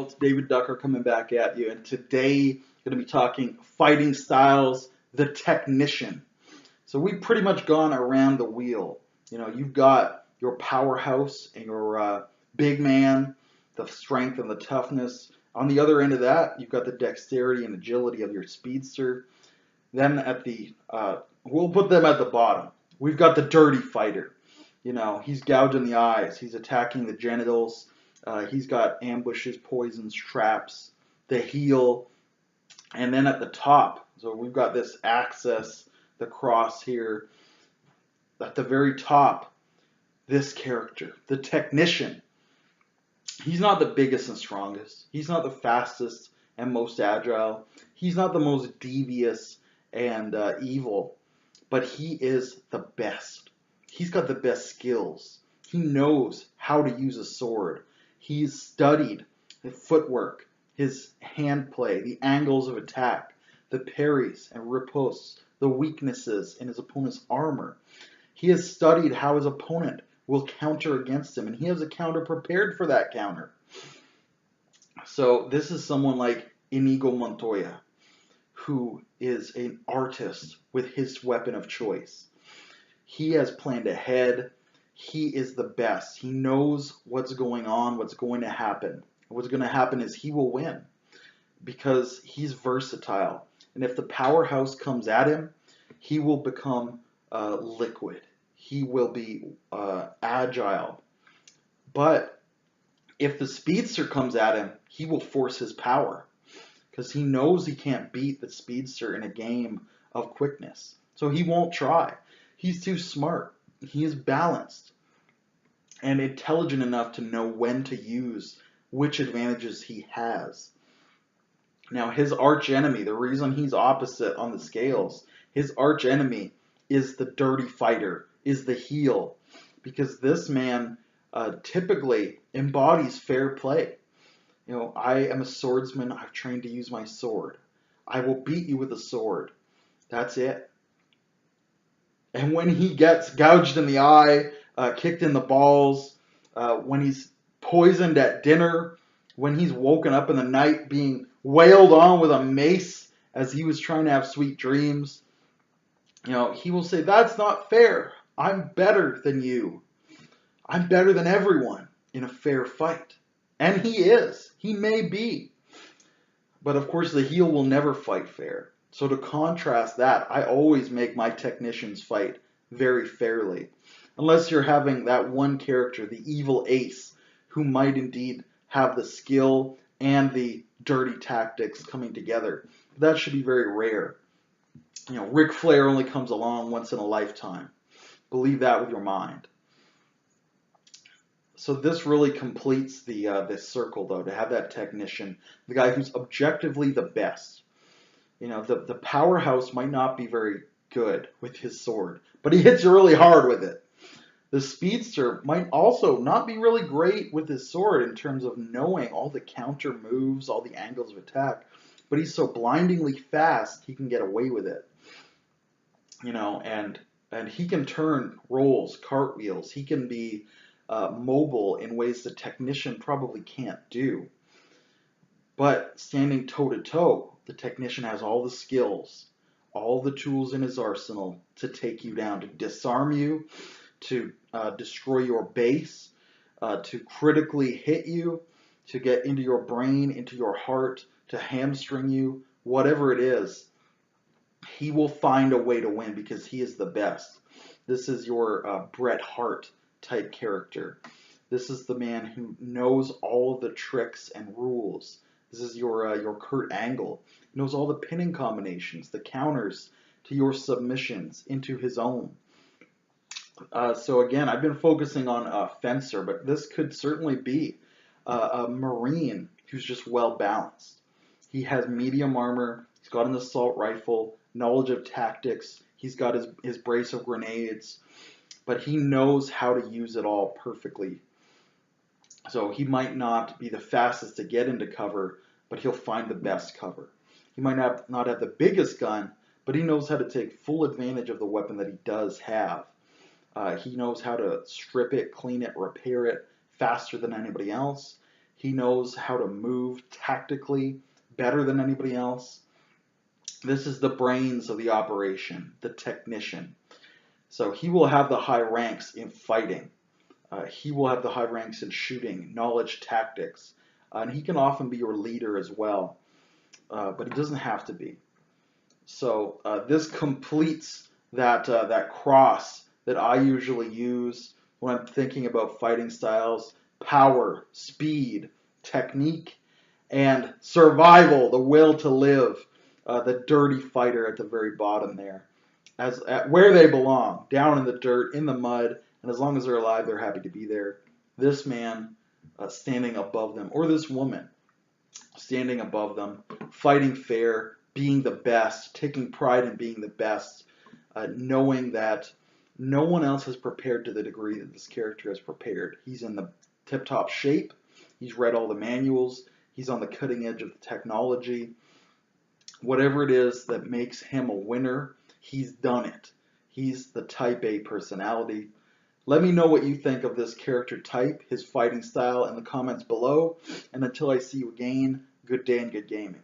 channel. It's David Ducker coming back at you, and today I'm going to be talking fighting styles, the technician. So we've pretty much gone around the wheel. You know, you've got your powerhouse and your big man, the strength and the toughness. On the other end of that, you've got the dexterity and agility of your speedster. Then at the, we'll put them at the bottom. We've got the dirty fighter. You know, he's gouging the eyes. He's attacking the genitals. He's got ambushes, poisons, traps, the heel. And then at the top, so we've got this axis, the cross here. At the very top, this character, the technician. He's not the biggest and strongest. He's not the fastest and most agile. He's not the most devious and evil. But he is the best. He's got the best skills. He knows how to use a sword. He's studied the footwork, his hand play, the angles of attack, the parries and ripostes, the weaknesses in his opponent's armor. He has studied how his opponent will counter against him, and he has a counter prepared for that counter. So this is someone like Inigo Montoya, who is an artist with his weapon of choice. He has planned ahead. He is the best. He knows what's going on, what's going to happen. What's going to happen is he will win because he's versatile. And if the powerhouse comes at him, he will become liquid. He will be agile. But if the speedster comes at him, he will force his power because he knows he can't beat the speedster in a game of quickness. So he won't try. He's too smart. He is balanced and intelligent enough to know when to use which advantages he has. Now, his arch enemy, the reason he's opposite on the scales, his arch enemy is the dirty fighter, is the heel, because this man typically embodies fair play. You know, I am a swordsman. I've trained to use my sword. I will beat you with a sword. That's it. And when he gets gouged in the eye, kicked in the balls, when he's poisoned at dinner, when he's woken up in the night being wailed on with a mace as he was trying to have sweet dreams, you know, he will say, "That's not fair. I'm better than you. I'm better than everyone in a fair fight." And he is. He may be. But of course, the heel will never fight fair. So to contrast that, I always make my technicians fight very fairly. Unless you're having that one character, the evil ace, who might indeed have the skill and the dirty tactics coming together. That should be very rare. You know, Ric Flair only comes along once in a lifetime. Believe that with your mind. So this really completes this circle, though, to have that technician, the guy who's objectively the best. You know, the powerhouse might not be very good with his sword, but he hits you really hard with it. The speedster might also not be really great with his sword in terms of knowing all the counter moves, all the angles of attack, but he's so blindingly fast he can get away with it. You know, and he can turn rolls, cartwheels. He can be mobile in ways the technician probably can't do. But standing toe-to-toe, the technician has all the skills, all the tools in his arsenal to take you down, to disarm you, to destroy your base, to critically hit you, to get into your brain, into your heart, to hamstring you, whatever it is. He will find a way to win because he is the best. This is your Bret Hart type character. This is the man who knows all of the tricks and rules. This is your Kurt Angle. He knows all the pinning combinations, the counters to your submissions into his own. So again, I've been focusing on a fencer, but this could certainly be a Marine who's just well balanced. He has medium armor. He's got an assault rifle, knowledge of tactics. He's got his brace of grenades, but he knows how to use it all perfectly. So he might not be the fastest to get into cover, but he'll find the best cover. He might not have the biggest gun, but he knows how to take full advantage of the weapon that he does have. He knows how to strip it, clean it, repair it faster than anybody else. He knows how to move tactically better than anybody else. This is the brains of the operation, the technician. So he will have the high ranks in fighting. He will have the high ranks in shooting, knowledge, tactics, and he can often be your leader as well, but he doesn't have to be. So this completes that cross that I usually use when I'm thinking about fighting styles: power, speed, technique, and survival, the will to live, the dirty fighter at the very bottom there, as at where they belong, down in the dirt, in the mud, and as long as they're alive, they're happy to be there. This man standing above them, or this woman standing above them, fighting fair, being the best, taking pride in being the best, knowing that no one else has prepared to the degree that this character has prepared. He's in the tip-top shape. He's read all the manuals. He's on the cutting edge of the technology. Whatever it is that makes him a winner, he's done it. He's the type A personality. Let me know what you think of this character type, his fighting style, in the comments below. And until I see you again, good day and good gaming.